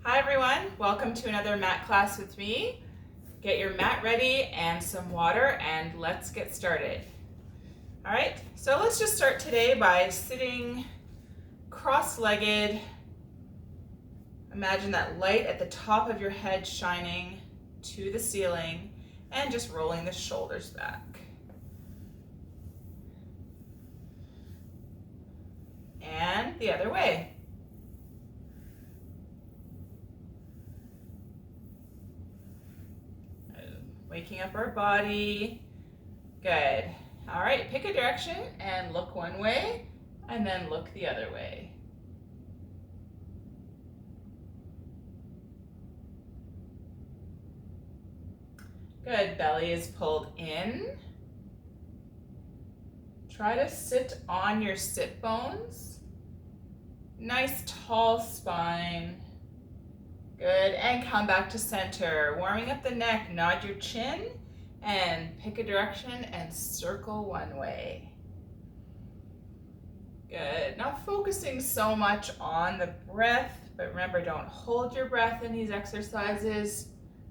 Hi everyone, welcome to another mat class with me. Get your mat ready and some water and let's get started. All right, so let's just start today by sitting cross-legged. Imagine that light at the top of your head shining to the ceiling and just rolling the shoulders back. And the other way. Waking up our body. Good. All right, pick a direction and look one way and then look the other way. Good, belly is pulled in. Try to sit on your sit bones. Nice tall spine. Good, and come back to center. Warming up the neck, nod your chin and pick a direction and circle one way. Good, not focusing so much on the breath, but remember, don't hold your breath in these exercises.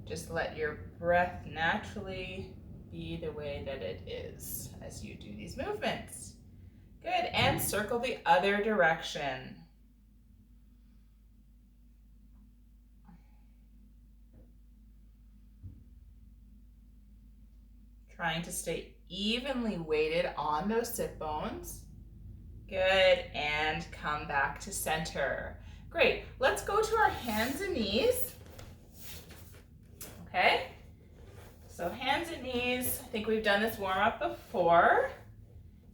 Just let your breath naturally be the way that it is as you do these movements. Good, and circle the other direction. Trying to stay evenly weighted on those sit bones. Good, and come back to center. Great, let's go to our hands and knees. Okay, so hands and knees, I think we've done this warm up before.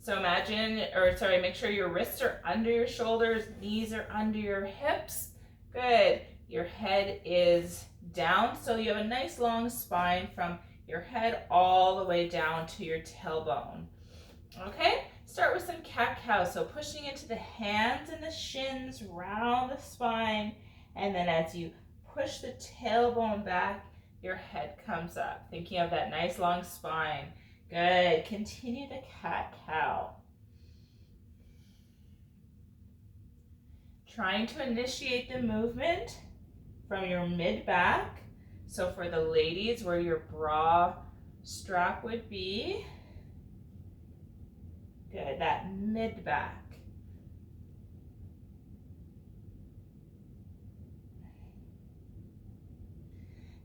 So make sure your wrists are under your shoulders, knees are under your hips. Good, your head is down, so you have a nice long spine from your head all the way down to your tailbone. Okay, start with some cat-cow, so pushing into the hands and the shins, round the spine, and then as you push the tailbone back, your head comes up, thinking of that nice long spine. Good, continue the cat-cow. Trying to initiate the movement from your mid-back. So for the ladies, where your bra strap would be. Good, that mid-back.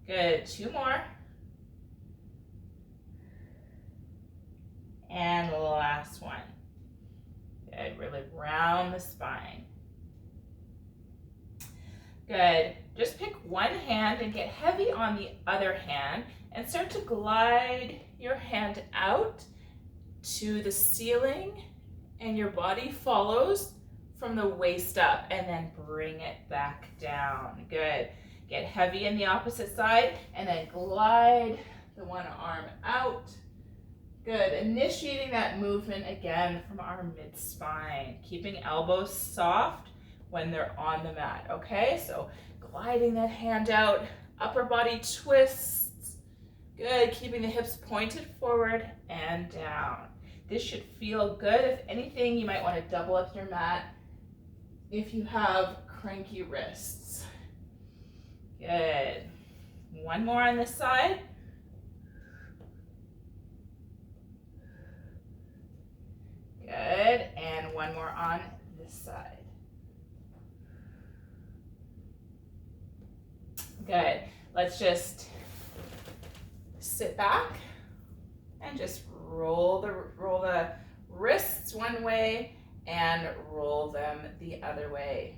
Good, two more. And last one. Good, really round the spine. Good, just pick one hand and get heavy on the other hand and start to glide your hand out to the ceiling and your body follows from the waist up and then bring it back down. Good, get heavy in the opposite side and then glide the one arm out. Good, initiating that movement again from our mid-spine, keeping elbows soft when they're on the mat, okay? So gliding that hand out, upper body twists. Good, keeping the hips pointed forward and down. This should feel good. If anything, you might want to double up your mat if you have cranky wrists. Good. One more on this side. Good, and one more on this side. Good, let's just sit back and just roll the wrists one way and roll them the other way.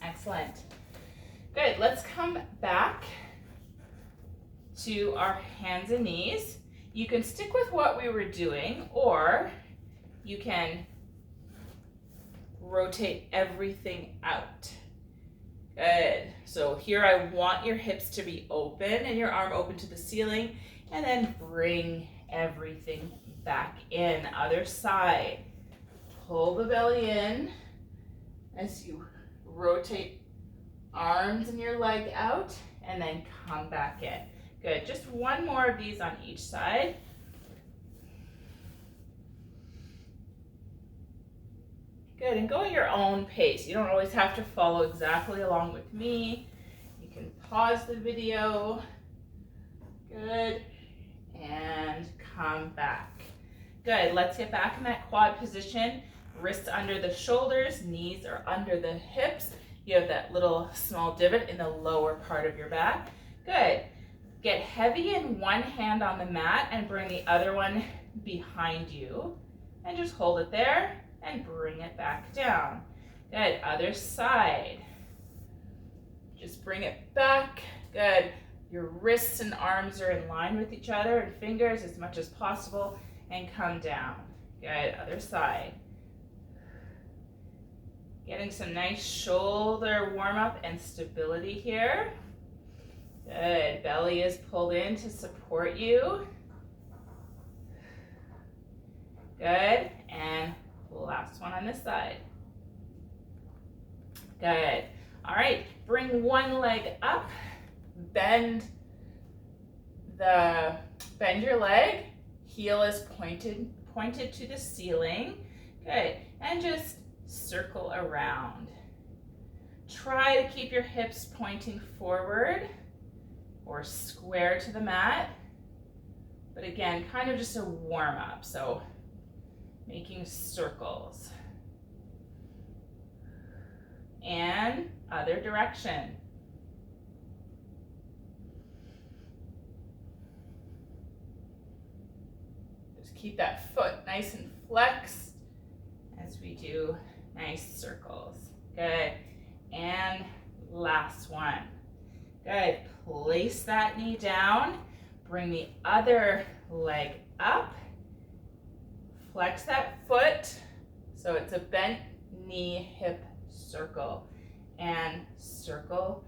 Excellent. Good, let's come back to our hands and knees. You can stick with what we were doing, or you can rotate everything out. Good. So here I want your hips to be open and your arm open to the ceiling, and then bring everything back in. Other side. Pull the belly in as you rotate arms and your leg out, and then come back in. Good, just one more of these on each side. Good, and go at your own pace. You don't always have to follow exactly along with me. You can pause the video. Good, and come back. Good, let's get back in that quad position. Wrists under the shoulders, knees are under the hips. You have that little small divot in the lower part of your back. Good. Get heavy in one hand on the mat and bring the other one behind you. And just hold it there and bring it back down. Good, other side. Just bring it back. Good. Your wrists and arms are in line with each other and fingers as much as possible, and come down. Good, other side. Getting some nice shoulder warm up and stability here. Good, belly is pulled in to support you. Good, and last one on this side. Good. All right, bring one leg up, bend your leg, heel is pointed to the ceiling. Good, and just circle around. Try to keep your hips pointing forward or square to the mat, but again, kind of just a warm up, so making circles. And other direction. Just keep that foot nice and flexed as we do nice circles. Good. And last one. Good. Place that knee down. Bring the other leg up. Flex that foot so it's a bent knee hip circle, and circle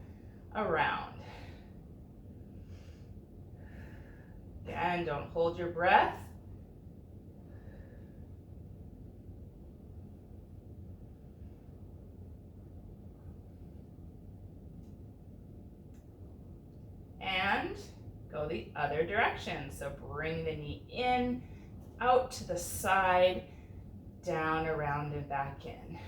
around. Again, don't hold your breath. And go the other direction. So bring the knee in, out to the side, down, around, and back in.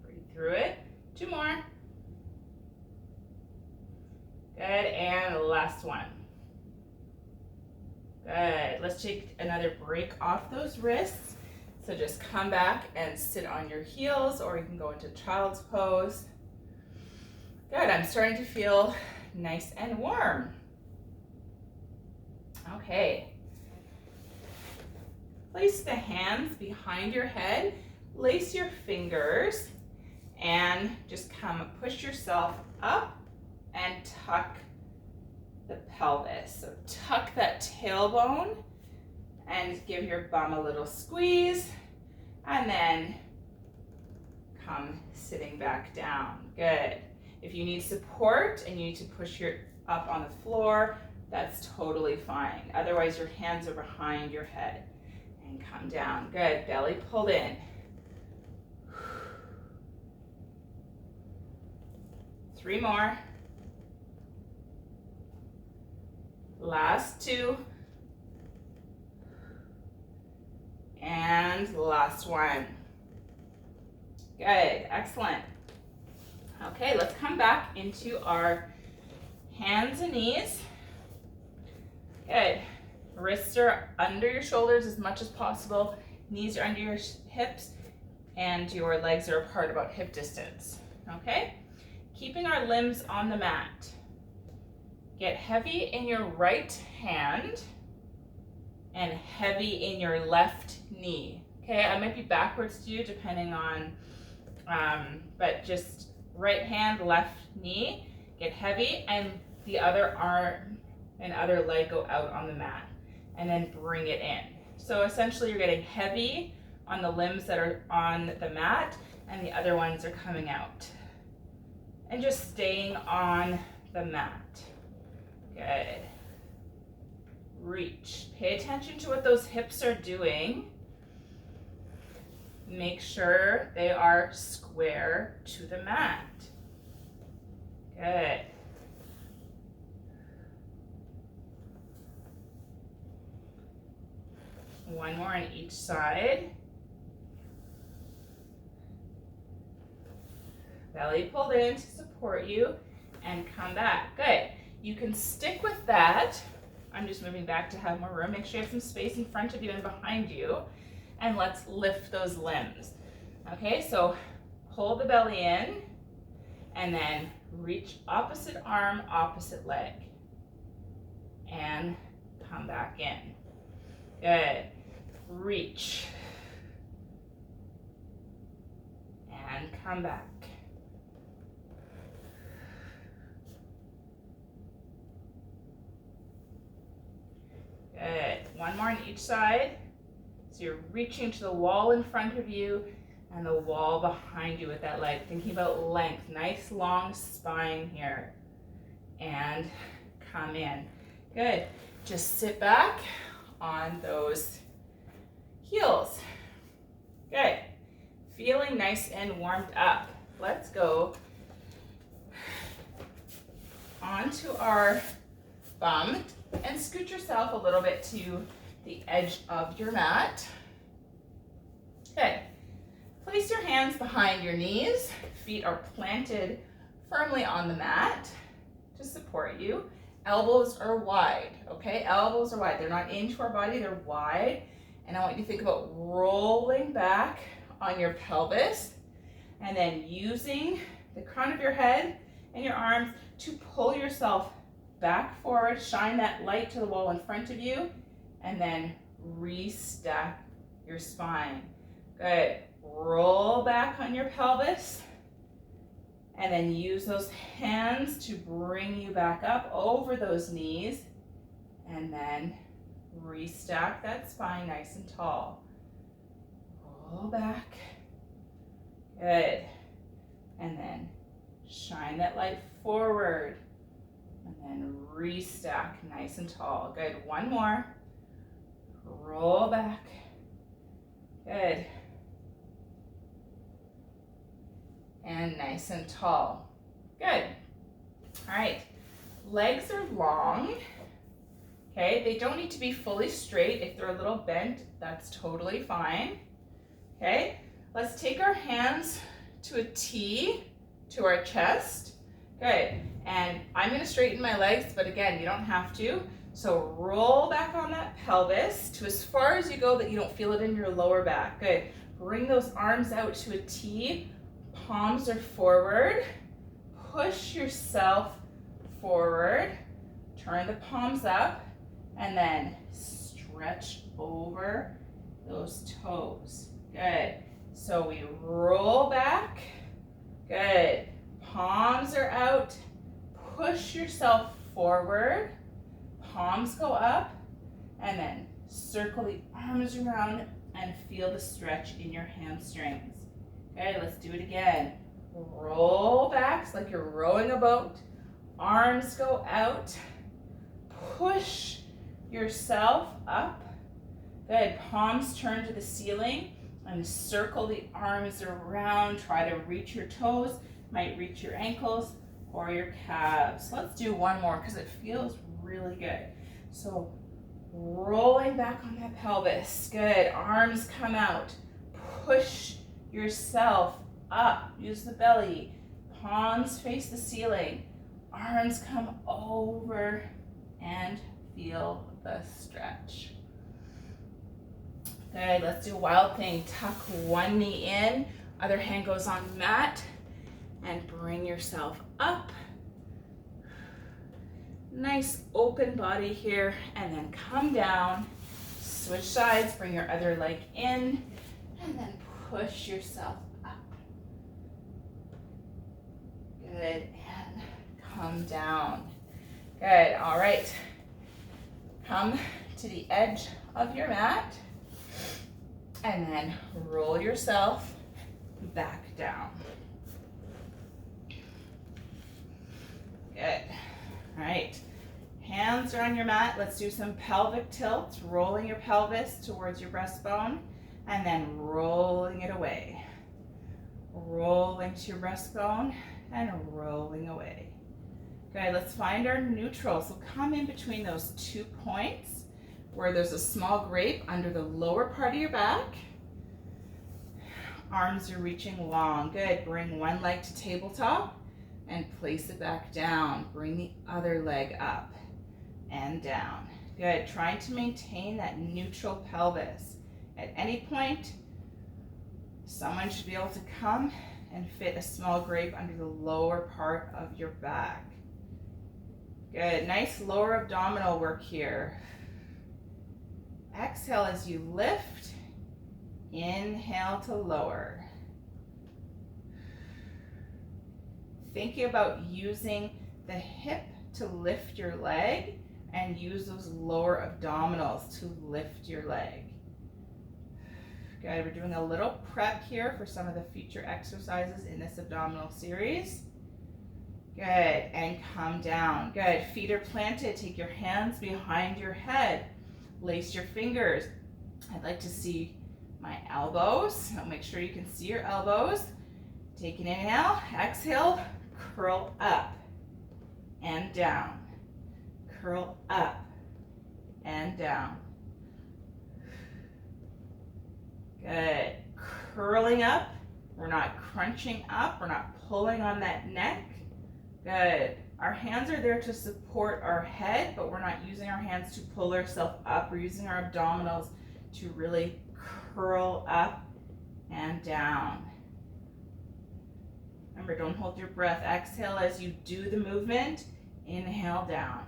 Breathe through it. Two more. Good, and last one. Good, let's take another break off those wrists. So just come back and sit on your heels, or you can go into child's pose. Good, I'm starting to feel nice and warm. Okay. Place the hands behind your head, lace your fingers, and just push yourself up and tuck the pelvis. So tuck that tailbone and give your bum a little squeeze, and then come sitting back down. Good. If you need support and you need to push your up on the floor, that's totally fine. Otherwise, your hands are behind your head. And come down. Good. Belly pulled in. 3 more. Last 2. And last one. Good. Excellent. Okay, let's come back into our hands and knees. Good. Wrists are under your shoulders as much as possible. Knees are under your hips, and your legs are apart about hip distance. Okay? Keeping our limbs on the mat. Get heavy in your right hand and heavy in your left knee. Okay, I might be backwards to you depending on, but just right hand, left knee, get heavy, and the other arm and other leg go out on the mat, and then bring it in. So essentially you're getting heavy on the limbs that are on the mat, and the other ones are coming out. And just staying on the mat. Good. Reach. Pay attention to what those hips are doing. Make sure they are square to the mat. Good. One more on each side. Belly pulled in to support you, and come back. Good. You can stick with that. I'm just moving back to have more room. Make sure you have some space in front of you and behind you, and let's lift those limbs. Okay, so pull the belly in, and then reach opposite arm, opposite leg, and come back in. Good. Reach, and come back. Good. One more on each side. So you're reaching to the wall in front of you and the wall behind you with that leg. Thinking about length. Nice long spine here. And come in. Good. Just sit back on those heels. Good. Feeling nice and warmed up. Let's go onto our bum and scoot yourself a little bit to the edge of your mat. Okay. Place your hands behind your knees. Feet are planted firmly on the mat to support you. Elbows are wide, okay? Elbows are wide. They're not into our body, they're wide. And I want you to think about rolling back on your pelvis and then using the crown of your head and your arms to pull yourself back forward, shine that light to the wall in front of you, and then restack your spine. Good. Roll back on your pelvis, and then use those hands to bring you back up over those knees, and then restack that spine nice and tall. Roll back. Good. And then shine that light forward. And then restack nice and tall. Good. One more. Roll back. Good. And nice and tall. Good. All right. Legs are long. Okay. They don't need to be fully straight. If they're a little bent, that's totally fine. Okay. Let's take our hands to a T to our chest. Good. And I'm going to straighten my legs, but again, you don't have to. So roll back on that pelvis to as far as you go that you don't feel it in your lower back. Good. Bring those arms out to a T. Palms are forward. Push yourself forward. Turn the palms up and then stretch over those toes. Good. So we roll back. Good. Palms are out. Push yourself forward. Palms go up. And then circle the arms around and feel the stretch in your hamstrings. Okay, let's do it again. Roll back, it's like you're rowing a boat. Arms go out. Push yourself up. Good. Palms turn to the ceiling and circle the arms around. Try to reach your toes. Might reach your ankles or your calves. Let's do one more because it feels really good. So rolling back on that pelvis. Good. Arms come out. Push yourself up. Use the belly. Palms face the ceiling. Arms come over and feel the stretch. Good. Let's do a wild thing. Tuck one knee in. Other hand goes on the mat. And bring yourself up. Nice open body here. And then come down. Switch sides. Bring your other leg in. And then push yourself up. Good. And come down. Good. All right. Come to the edge of your mat. And then roll yourself back down. Good. All right. Hands are on your mat. Let's do some pelvic tilts, rolling your pelvis towards your breastbone and then rolling it away. Rolling to your breastbone and rolling away. Good. Let's find our neutral. So come in between those 2 points. where there's a small grape under the lower part of your back. Arms are reaching long. Good. Bring one leg to tabletop and place it back down. Bring the other leg up and down. Good. Trying to maintain that neutral pelvis. At any point, someone should be able to come and fit a small grape under the lower part of your back. Good. Nice lower abdominal work here. Exhale as you lift. Inhale to lower. Thinking about using the hip to lift your leg and use those lower abdominals to lift your leg. Good, we're doing a little prep here for some of the future exercises in this abdominal series. Good, and come down. Good, feet are planted. Take your hands behind your head. Lace your fingers. I'd like to see my elbows. So make sure you can see your elbows. Take an inhale, exhale, curl up and down. Curl up and down. Good. Curling up. We're not crunching up. We're not pulling on that neck. Good. Our hands are there to support our head, but we're not using our hands to pull ourselves up. We're using our abdominals to really curl up and down. Remember, don't hold your breath. Exhale as you do the movement. Inhale down.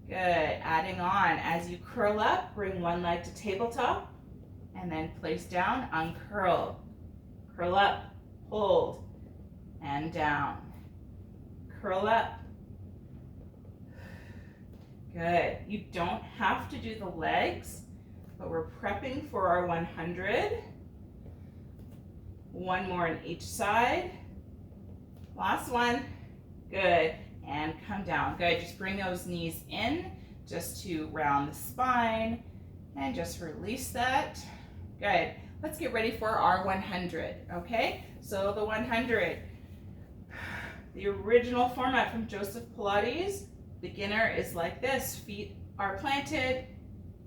Good. Adding on. As you curl up, bring one leg to tabletop and then place down, uncurl. Curl up, hold, and down. Curl up. Good. You don't have to do the legs, but we're prepping for our 100. One more on each side. Last one. Good. And come down. Good. Just bring those knees in just to round the spine and just release that. Good. Let's get ready for our 100. Okay? So the 100, the original format from Joseph Pilates, beginner is like this. Feet are planted,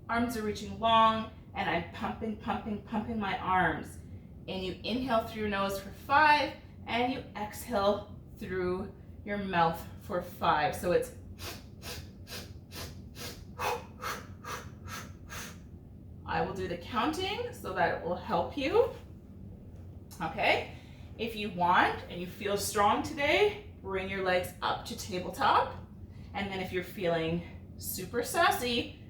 arms are reaching long, and I'm pumping, pumping, pumping my arms. And you inhale through your nose for 5, and you exhale through your mouth for 5. So it's I will do the counting so that it will help you. Okay? If you want and you feel strong today, bring your legs up to tabletop. And then if you're feeling super sassy,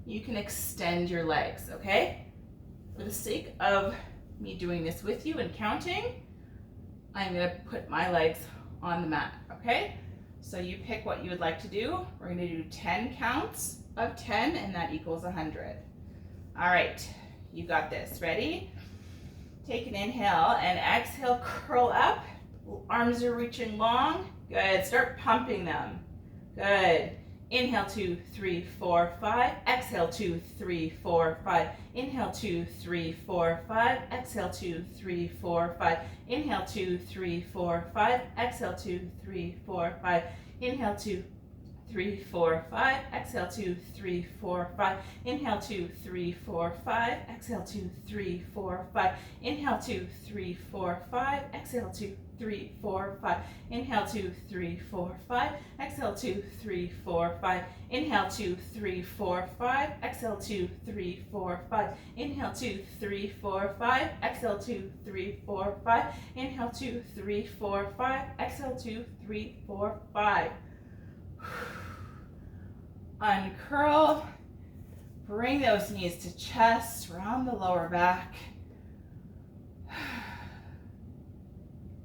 you can extend your legs, okay? For the sake of me doing this with you and counting, I'm gonna put my legs on the mat, okay? So you pick what you would like to do. We're gonna do 10 counts of 10, and that equals 100. All right, you got this. Ready? Take an inhale and exhale, curl up. Arms are reaching long. Good. Start pumping them. Good. Inhale, 2, 3, 4, 5. Exhale, 2, 3, 4, 5. Inhale, 2, 3, 4, 5. Exhale, 2, 3, 4, 5. Inhale, 2, 3, 4, 5. Exhale, 2, 3, 4, 5. Inhale, 2, 3, 4, 5. Exhale, 2, 3, 4, 5. Inhale, 2, 3, 4, 5. Exhale, 2, 3, 4, 5. Inhale, 2, 3, 4, 5. Exhale, 2, 3, 4, 5. Inhale, 2, 3, 4, 5. Exhale, 2, 3, 4, 5. Inhale, 2, 3, 4, 5. Exhale, 2, 3, 4, 5. Inhale, 2, 3, 4, 5. Exhale, 2, 3, 4, 5. Inhale, 2, 3, 4, 5. Exhale, 2, 3, 4, 5. Uncurl. Bring those knees to chest, round the lower back.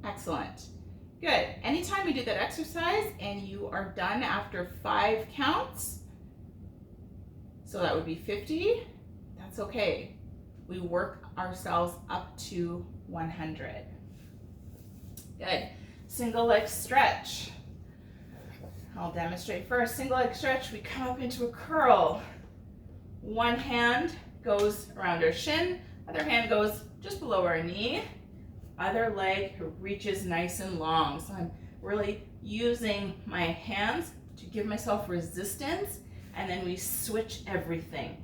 Excellent. Good. Anytime you do that exercise and you are done after 5 counts, so that would be 50, that's okay. We work ourselves up to 100. Good. Single leg stretch. I'll demonstrate first. Single leg stretch, we come up into a curl. One hand goes around our shin, other hand goes just below our knee. Other leg reaches nice and long. So I'm really using my hands to give myself resistance, and then we switch everything.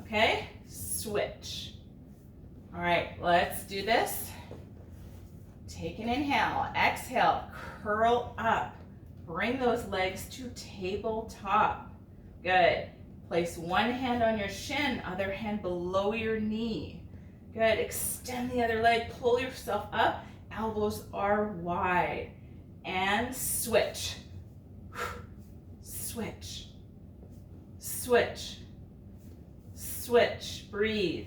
Okay, switch. All right, let's do this. Take an inhale, exhale, curl up. Bring those legs to tabletop. Good. Place one hand on your shin, other hand below your knee. Good. Extend the other leg, pull yourself up. Elbows are wide. And switch. Switch. Switch. Switch. Breathe.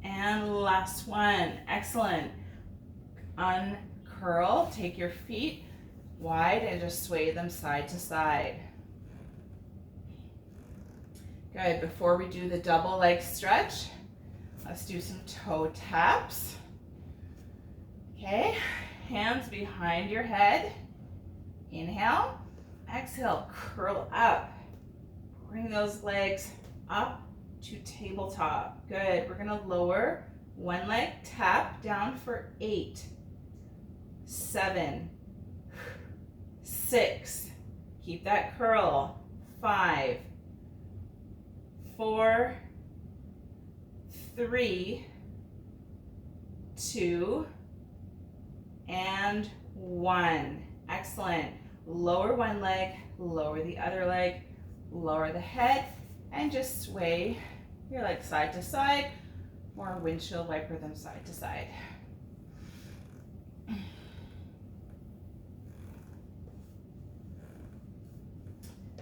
And last one. Excellent. Uncurl. Take your feet wide and just sway them side to side. Good. Before we do the double leg stretch, let's do some toe taps. Okay. Hands behind your head. Inhale. Exhale. Curl up. Bring those legs up to tabletop. Good. We're going to lower one leg, tap down for 8, 7, 6. Keep that curl. 5, 4, 3, 2, and 1. Excellent. Lower one leg, lower the other leg, lower the head, and just sway your legs side to side, or windshield wiper them side to side.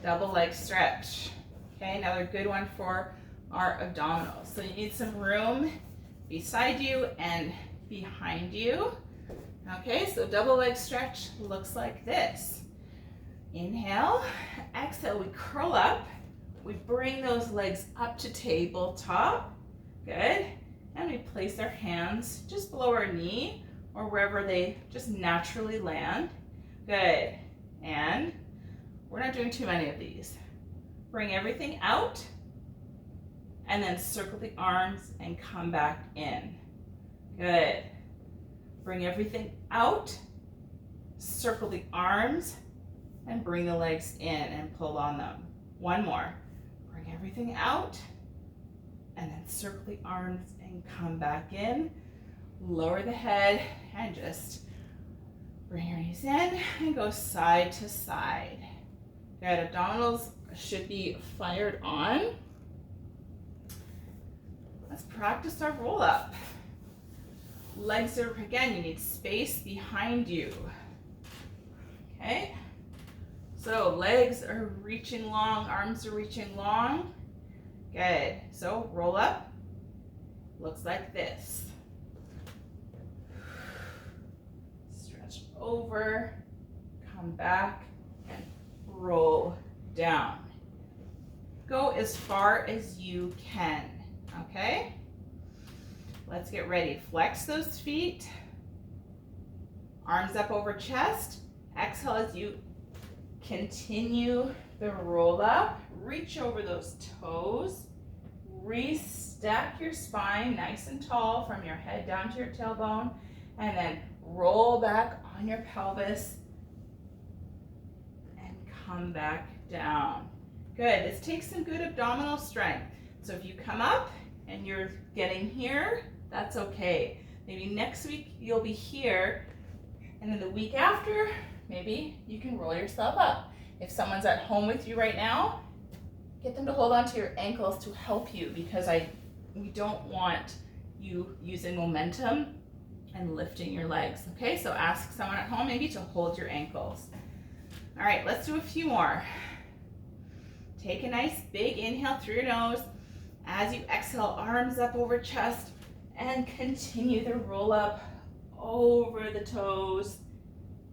Double leg stretch. Okay, another good one for our abdominals. So you need some room beside you and behind you. Okay, so double leg stretch looks like this. Inhale, exhale, we curl up. We bring those legs up to tabletop. Good. And we place our hands just below our knee or wherever they just naturally land. Good. And we're not doing too many of these. Bring everything out and then circle the arms and come back in. Good. Bring everything out, circle the arms, and bring the legs in and pull on them. One more. Bring everything out, and then circle the arms and come back in. Lower the head, and just bring your knees in and go side to side. Good. Abdominals should be fired on. Let's practice our roll up. Legs are, again, you need space behind you. Okay? So legs are reaching long, arms are reaching long. Good. So roll up. Looks like this. Stretch over, come back, and roll down. Go as far as you can. Okay? Let's get ready. Flex those feet. Arms up over chest. Exhale as you continue the roll up. Reach over those toes. Restack your spine nice and tall from your head down to your tailbone. And then roll back on your pelvis and come back down. Good. This takes some good abdominal strength. So if you come up and you're getting here, that's okay. Maybe next week you'll be here, and then the week after, maybe you can roll yourself up. If someone's at home with you right now, get them to hold on to your ankles to help you, because we don't want you using momentum and lifting your legs. Okay, so ask someone at home maybe to hold your ankles. All right, let's do a few more. Take a nice big inhale through your nose. As you exhale, arms up over chest, and continue the roll up over the toes,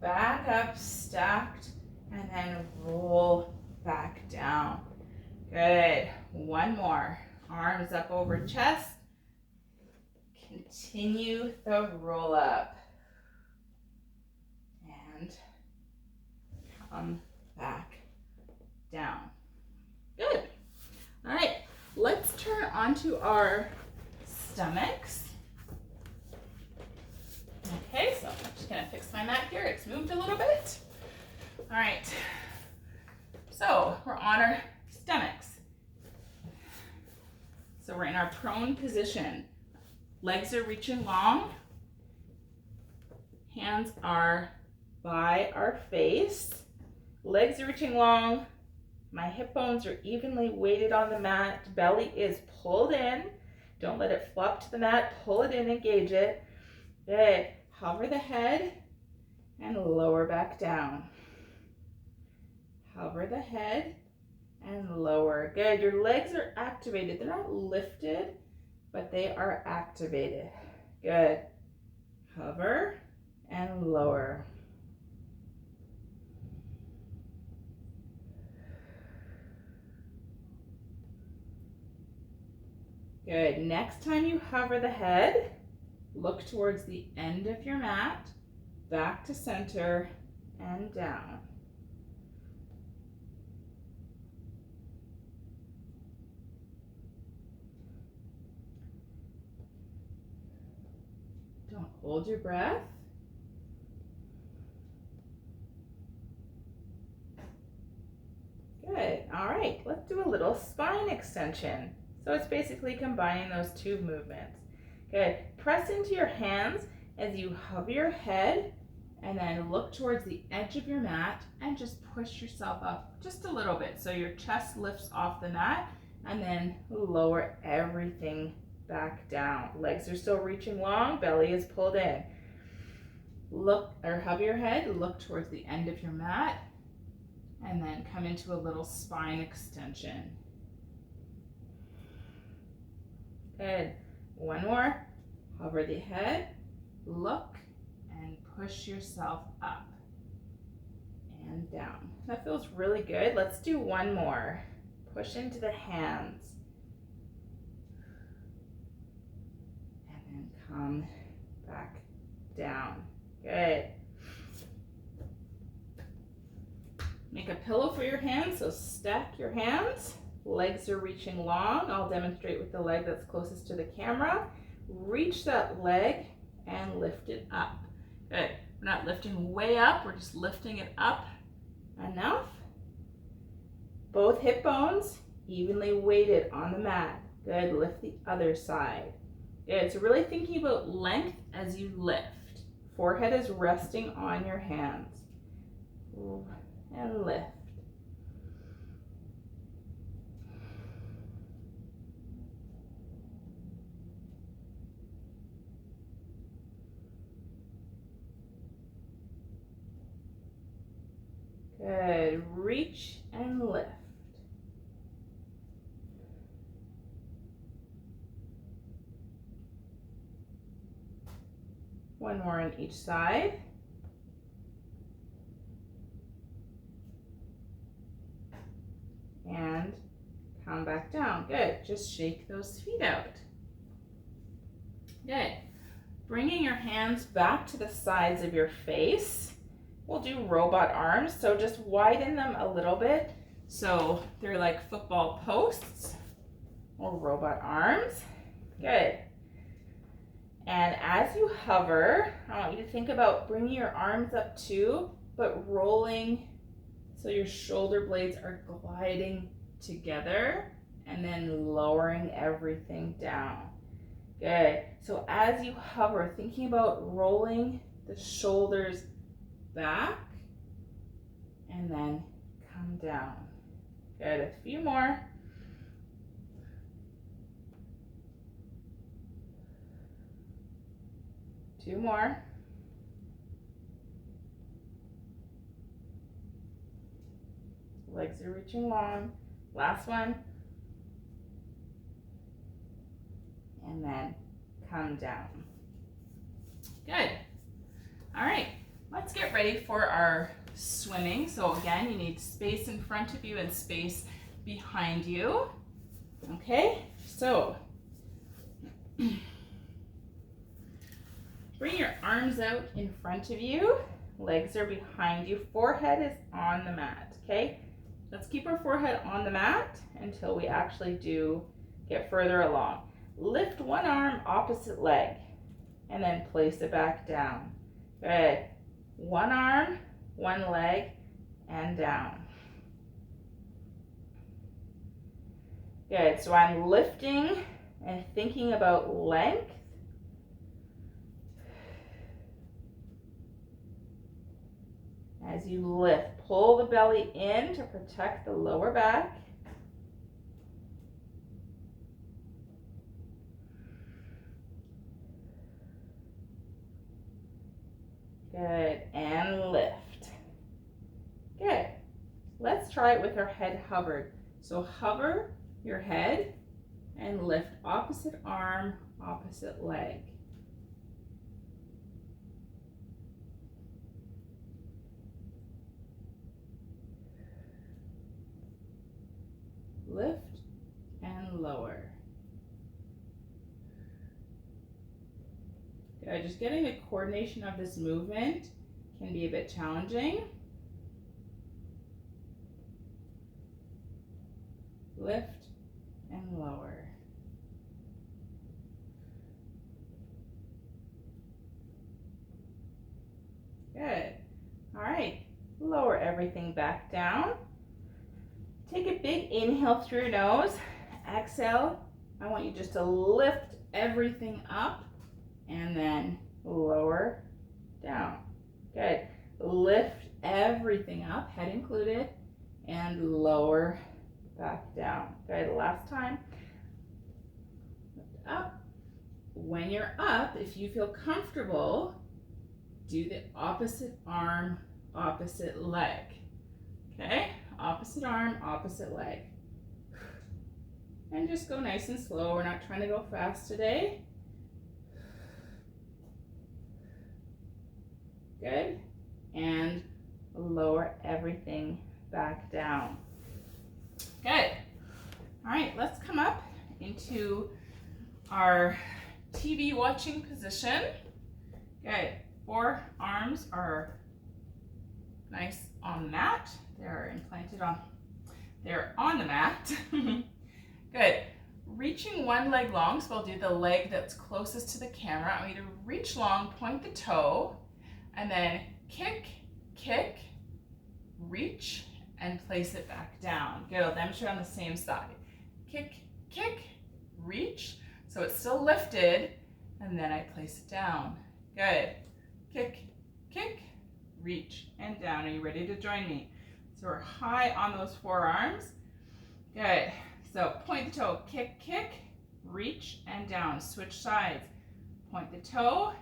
back up, stacked, and then roll back down. Good. One more. Arms up over chest. Continue the roll up. And come back down. Good. All right. Let's turn onto our stomachs. fix my mat here. It's moved a little bit. All right. So we're on our stomachs. So we're in our prone position. Legs are reaching long. Hands are by our face. Legs are reaching long. My hip bones are evenly weighted on the mat. Belly is pulled in. Don't let it flop to the mat. Pull it in, engage it. Good. Hover the head and lower back down. Hover the head and lower. Good. Your legs are activated. They're not lifted, but they are activated. Good. Hover and lower. Good. Next time you hover the head, look towards the end of your mat, back to center and down. Don't hold your breath. Good. All right, let's do a little spine extension. So it's basically combining those two movements. Good. Press into your hands as you hover your head and then look towards the edge of your mat and just push yourself up just a little bit so your chest lifts off the mat, and then lower everything back down. Legs are still reaching long, belly is pulled in. Look or hover your head, look towards the end of your mat, and then come into a little spine extension. Good. One more. Hover the head, look, and push yourself up and down. That feels really good. Let's do one more. Push into the hands. And then come back down. Good. Make a pillow for your hands, so stack your hands. Legs are reaching long. I'll demonstrate with the leg that's closest to the camera. Reach that leg and lift it up. Good. We're not lifting way up, we're just lifting it up enough. Both hip bones evenly weighted on the mat. Good. Lift the other side. Good. So really thinking about length as you lift. Forehead is resting on your hands. And lift. Good. Reach and lift. One more on each side. And come back down. Good. Just shake those feet out. Good. Bringing your hands back to the sides of your face. We'll do robot arms, so just widen them a little bit so they're like football posts or robot arms. Good. And as you hover, I want you to think about bringing your arms up too, but rolling so your shoulder blades are gliding together and then lowering everything down. Good. So as you hover, thinking about rolling the shoulders back and then come down. Good. A few more. Two more. Legs are reaching long. Last one. And then come down. Good. All right. Let's get ready for our swimming. So again, you need space in front of you and space behind you. Okay, so bring your arms out in front of you. Legs are behind you. Forehead is on the mat, okay? Let's keep our forehead on the mat until we actually do get further along. Lift one arm, opposite leg, and then place it back down. Good. one arm, one leg, and down. Good, so I'm lifting and thinking about length. As you lift, pull the belly in to protect the lower back. Good, and lift. Good. Let's try it with our head hovered. So hover your head and lift opposite arm, opposite leg. Lift and lower. Good. Just getting the coordination of this movement can be a bit challenging. Lift and lower. Good. All right. Lower everything back down. Take a big inhale through your nose. Exhale. I want you just to lift everything up and then lower down. Good. Lift everything up, head included, and lower back down. Good. Last time. Lift up. When you're up, if you feel comfortable, do the opposite arm, opposite leg. Okay? Opposite arm, opposite leg. And just go nice and slow. We're not trying to go fast today. Good. And lower everything back down. Good. All right, let's come up into our TV watching position. Good. Forearms are nice on the mat. They're on the mat. Good. Reaching one leg long, so I'll do the leg that's closest to the camera. I want you to reach long, point the toe, and then kick, kick, reach, and place it back down. Good. I'll demonstrate on the same side. Kick, kick, reach. So it's still lifted, and then I place it down. Good. Kick, kick, reach, and down. Are you ready to join me? So we're high on those forearms. Good. So point the toe, kick, kick, reach, and down. Switch sides. Point the toe,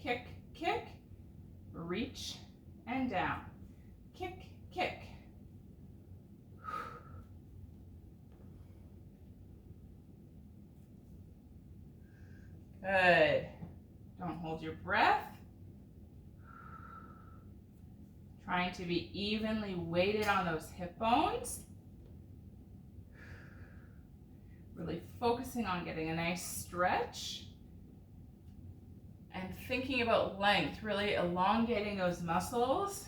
kick, kick, reach, and down. Kick, kick. Good. Don't hold your breath. Trying to be evenly weighted on those hip bones. Really focusing on getting a nice stretch. And thinking about length, really elongating those muscles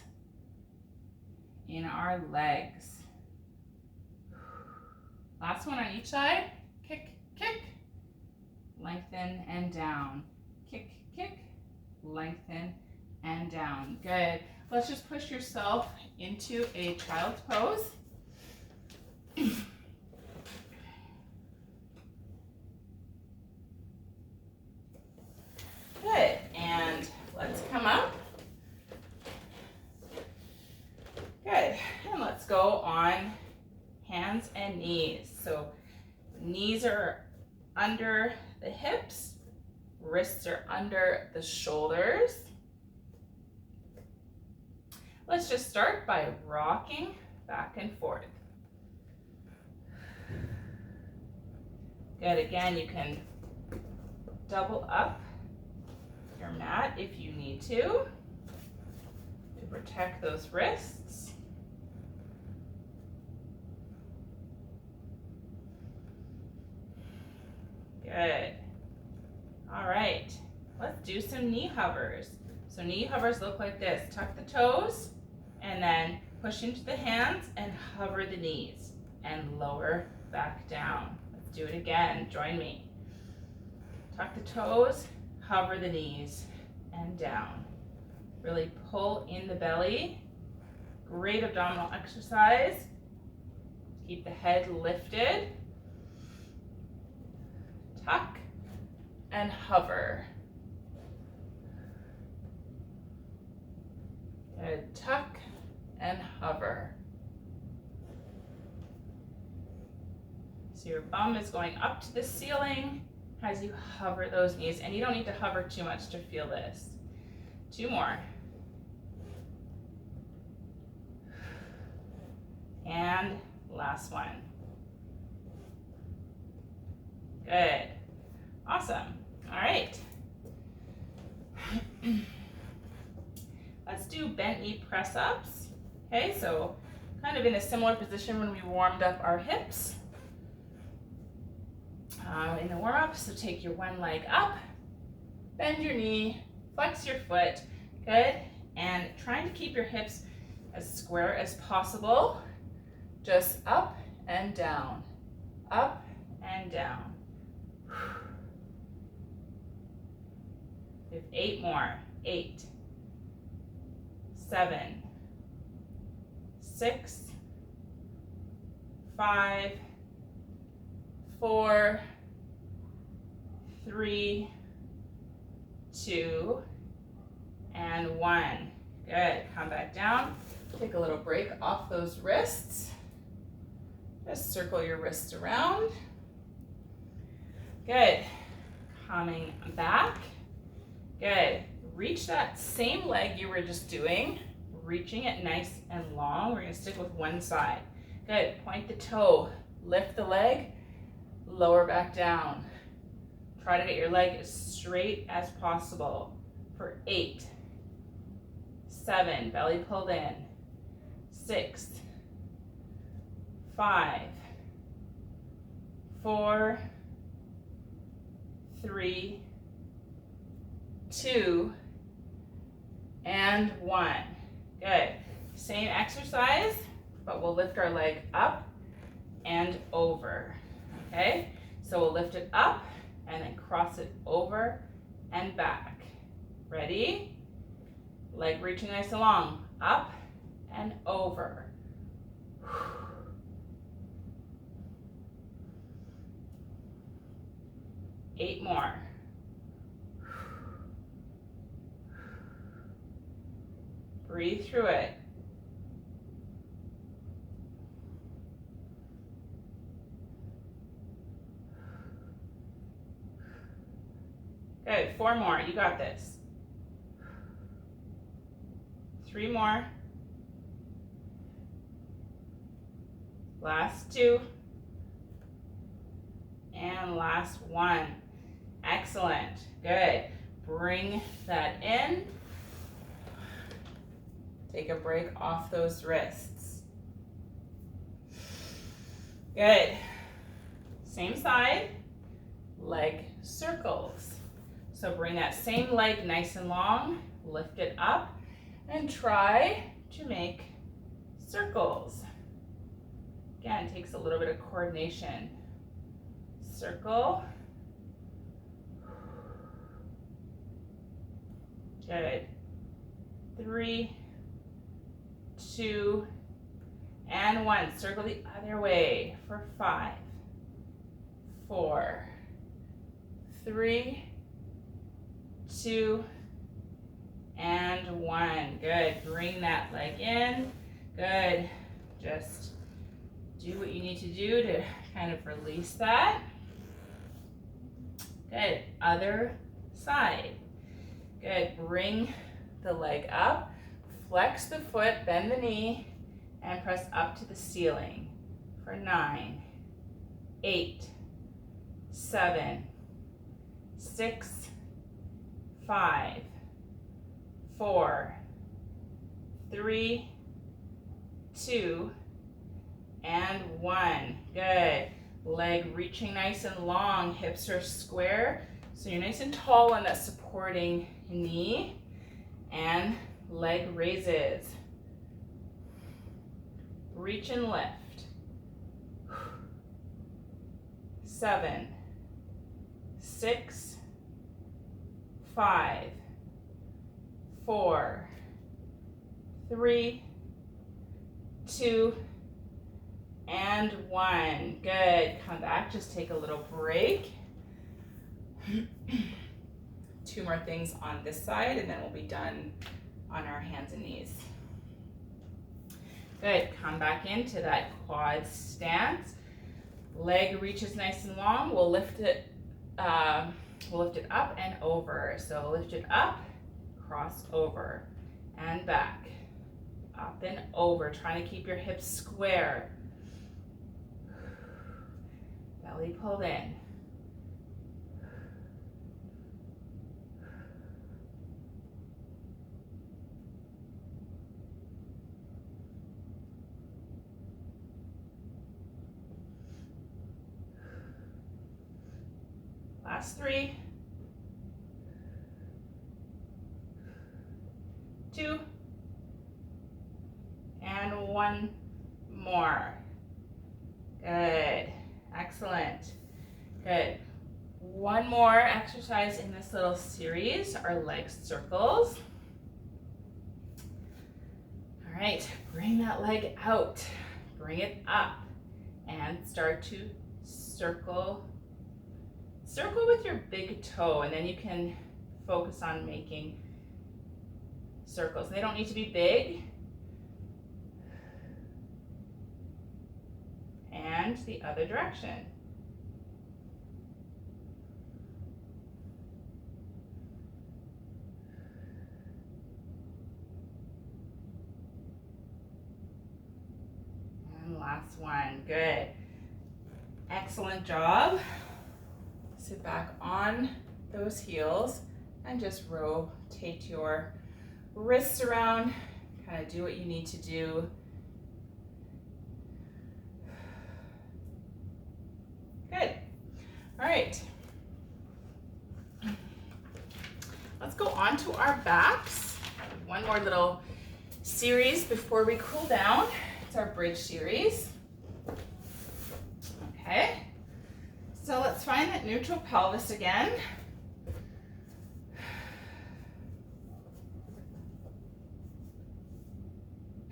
in our legs. Last one on each side. Kick, kick, lengthen and down. Kick, kick, lengthen and down. Good. Let's just push yourself into a child's pose. Good. And let's come up. Good. And let's go on hands and knees. So knees are under the hips, wrists are under the shoulders. Let's just start by rocking back and forth. Good. Again, you can double up your mat if you need to protect those wrists. Good. All right. Let's do some knee hovers. So knee hovers look like this. Tuck the toes and then push into the hands and hover the knees and lower back down. Let's do it again. Join me. Tuck the toes, hover the knees and down. Really pull in the belly. Great abdominal exercise. Keep the head lifted. Tuck and hover. Good. Tuck and hover. So your bum is going up to the ceiling as you hover those knees, and you don't need to hover too much to feel this. 2 more. And last one. Good. Awesome. All right. Let's do bent knee press-ups. Okay, so kind of in a similar position when we warmed up our hips. In the warm-up, so take your one leg up, bend your knee, flex your foot, good, and trying to keep your hips as square as possible, just up and down, up and down. We have 8 more, 8, 7, 6, 5, 4, 3, 2, and 1. Good. Come back down. Take a little break off those wrists. Just circle your wrists around. Good. Coming back. Good. Reach that same leg you were just doing. Reaching it nice and long. We're going to stick with one side. Good. Point the toe. Lift the leg. Lower back down. Try to get your leg as straight as possible for 8, 7, belly pulled in, 6, 5, 4, 3, 2, and 1. Good. Same exercise, but we'll lift our leg up and over. Okay? So we'll lift it up and then cross it over and back. Ready? Leg reaching nice and long. Up and over. 8 more. Breathe through it. Good. 4 more. You got this. 3 more. Last 2. And last 1. Excellent. Good. Bring that in. Take a break off those wrists. Good. Same side. Leg circles. So bring that same leg nice and long, lift it up, and try to make circles. Again, it takes a little bit of coordination. Circle. Good. 3, 2, and 1. Circle the other way for 5, 4, 3, 2, and 1. Good. Bring that leg in. Good. Just do what you need to do to kind of release that. Good. Other side. Good. Bring the leg up. Flex the foot, bend the knee, and press up to the ceiling for 9, 8, 7, 6, 5, 4, 3, 2, and 1. Good. Leg reaching nice and long. Hips are square. So you're nice and tall on that supporting knee. And leg raises. Reach and lift. 7, 6, 5, 4, 3, 2, and 1. Good. Come back, just take a little break. 2 more things on this side, and then we'll be done on our hands and knees. Good. Come back into that quad stance. Leg reaches nice and long. We'll lift it up and over. So lift it up, cross over, and back. Up and over. Trying to keep your hips square. Belly pulled in. Last 3, 2, and 1 more. Good. Excellent. Good. One more exercise in this little series are leg circles. All right, bring that leg out, bring it up, and start to circle. Circle with your big toe, and then you can focus on making circles. They don't need to be big. And the other direction. And last one. Good. Excellent job. Sit back on those heels and just rotate your wrists around. Kind of do what you need to do. Good. All right. Let's go on to our backs. One more little series before we cool down. It's our bridge series. Okay. So let's find that neutral pelvis again.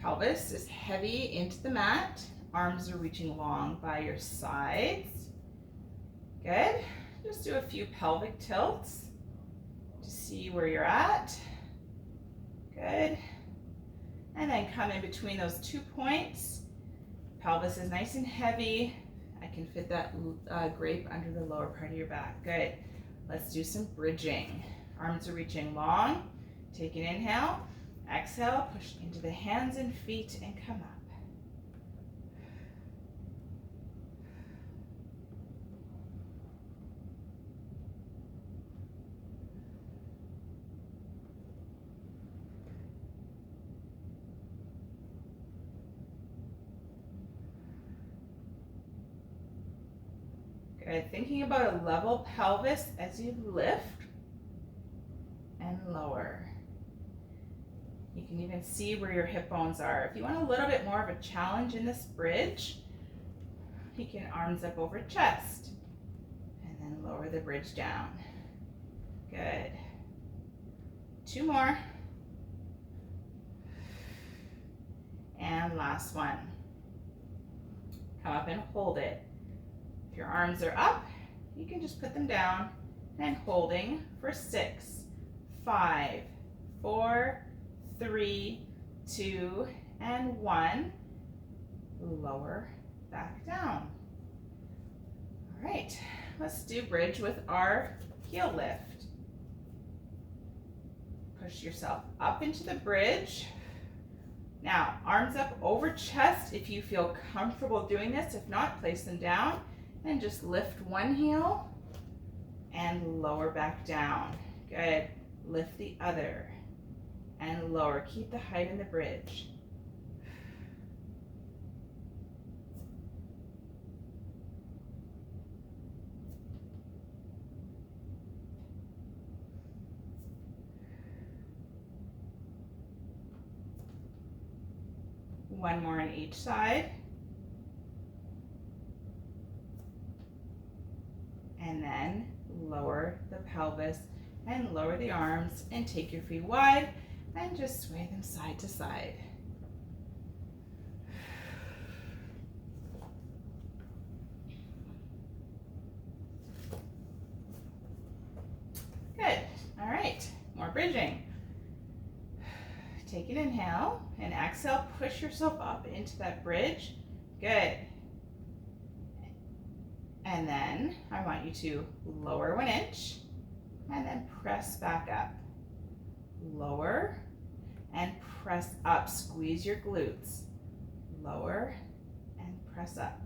Pelvis is heavy into the mat. Arms are reaching long by your sides. Good. Just do a few pelvic tilts to see where you're at. Good. And then come in between those 2 points. Pelvis is nice and heavy. I can fit that grape under the lower part of your back. Good. Let's do some bridging. Arms are reaching long. Take an inhale. Exhale, push into the hands and feet and come up. Good. Thinking about a level pelvis as you lift and lower. You can even see where your hip bones are. If you want a little bit more of a challenge in this bridge, you can arms up over chest and then lower the bridge down. Good. 2 more. And last one. Come up and hold it. If your arms are up, you can just put them down and holding for 6, 5, 4, 3, 2, and 1. Lower back down. All right, let's do bridge with our heel lift. Push yourself up into the bridge. Now, arms up over chest if you feel comfortable doing this. If not, place them down and just lift one heel and lower back down. Good. Lift the other and lower. Keep the height in the bridge. One more on each side. And then lower the pelvis and lower the arms and take your feet wide And just sway them side to side. Good. All right, more bridging. Take an inhale and exhale, push yourself up into that bridge. Good. And then I want you to lower 1 inch and then press back up. Lower and press up. Squeeze your glutes. Lower and press up.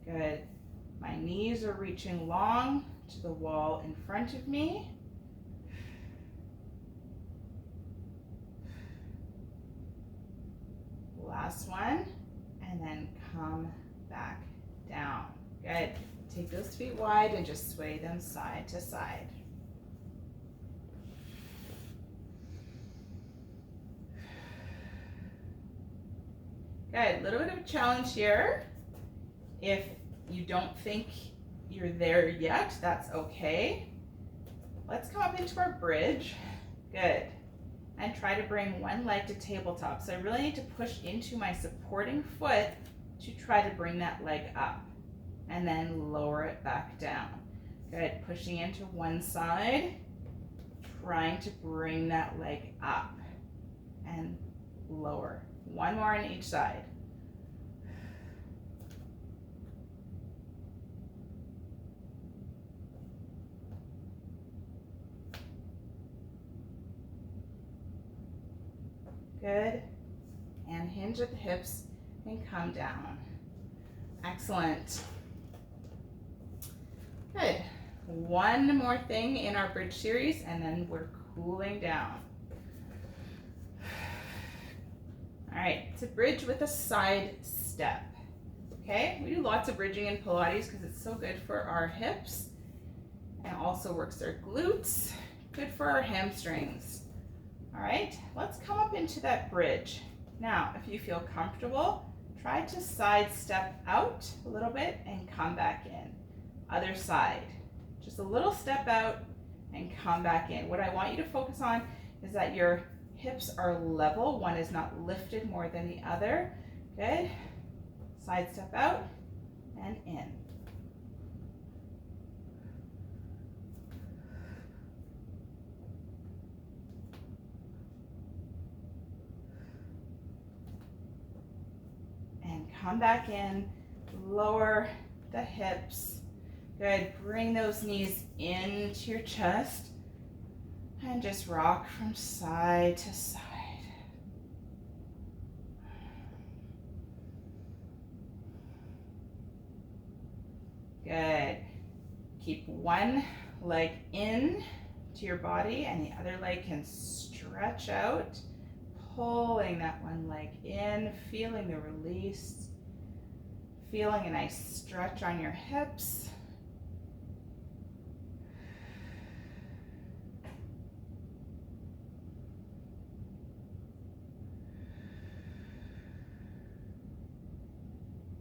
Good. My knees are reaching long to the wall in front of me. Last one, and then come back down. Good. Take those feet wide and just sway them side to side. Good. A little bit of a challenge here. If you don't think you're there yet, that's okay. Let's come up into our bridge. Good. And try to bring one leg to tabletop. So I really need to push into my supporting foot to try to bring that leg up and then lower it back down. Good. Pushing into one side, trying to bring that leg up and lower. One more on each side. Good. And hinge at the hips and come down. Excellent. Good. One more thing in our bridge series and then we're cooling down. All right, it's a bridge with a side step. Okay, we do lots of bridging in Pilates because it's so good for our hips and also works our glutes, good for our hamstrings. All right, let's come up into that bridge. Now, if you feel comfortable, try to side step out a little bit and come back in. Other side, just a little step out and come back in. What I want you to focus on is that your hips are level. One is not lifted more than the other. Good. Side step out and in. And come back in, lower the hips. Good, bring those knees into your chest and just rock from side to side. Good. Keep one leg in to your body and the other leg can stretch out. Pulling that one leg in, feeling the release, feeling a nice stretch on your hips.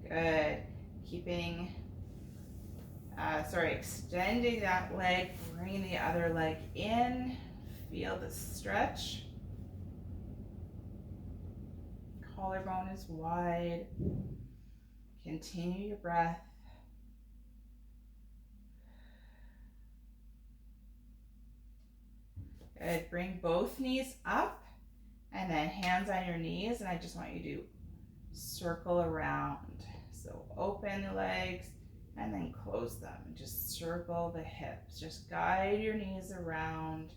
Good. Keeping, extending that leg, bringing the other leg in. Feel the stretch. Collarbone is wide. Continue your breath. Good. Bring both knees up and then hands on your knees, and I just want you to circle around. So open the legs and then close them. Just circle the hips. Just guide your knees around.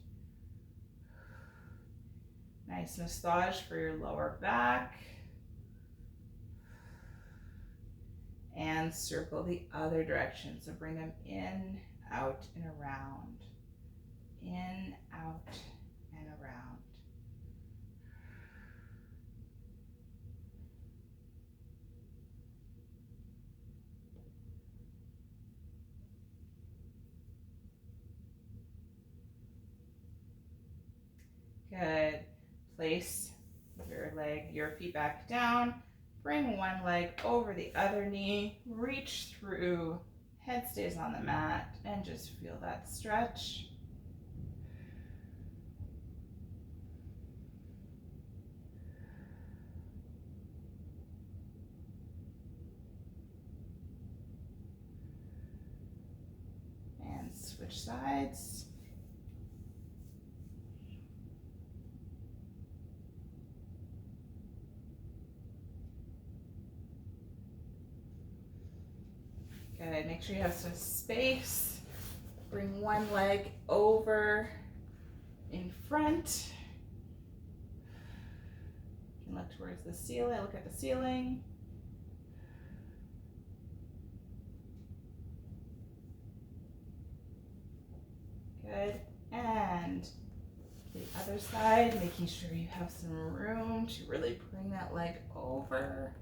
Nice massage for your lower back. And circle the other direction. So bring them in, out, and around. In, out, and around. Good. Place your feet back down. Bring one leg over the other knee. Reach through Head stays on the mat, and just feel that stretch. And switch sides. Good, make sure you have some space. Bring one leg over in front. You can look towards the ceiling, look at the ceiling. Good, and the other side, making sure you have some room to really bring that leg over.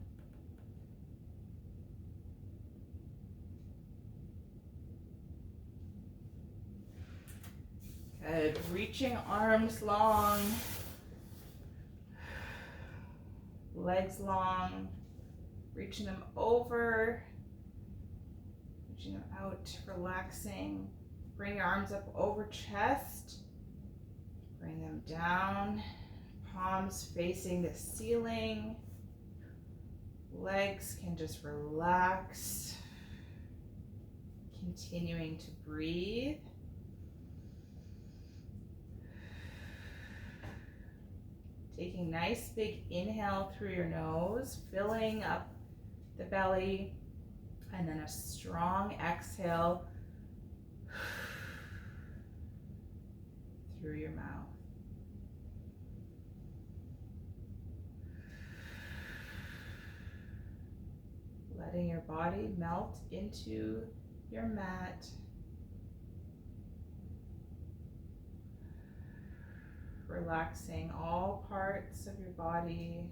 Good, reaching arms long, legs long, reaching them over, reaching them out, relaxing. Bring your arms up over chest, bring them down, palms facing the ceiling. Legs can just relax, continuing to breathe. Taking nice big inhale through your nose, filling up the belly, and then a strong exhale through your mouth. Letting your body melt into your mat. Relaxing all parts of your body.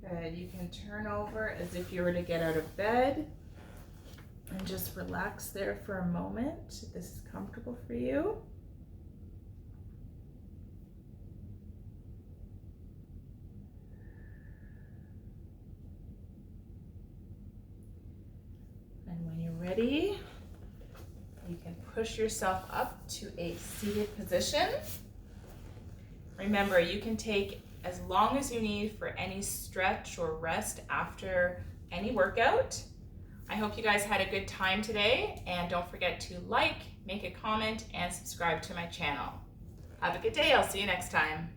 Good. You can turn over as if you were to get out of bed and just relax there for a moment if this is comfortable for you. And when you're ready, you can push yourself up to a seated position. Remember, you can take as long as you need for any stretch or rest after any workout. I hope you guys had a good time today, and don't forget to like, make a comment, and subscribe to my channel. Have a good day. I'll see you next time.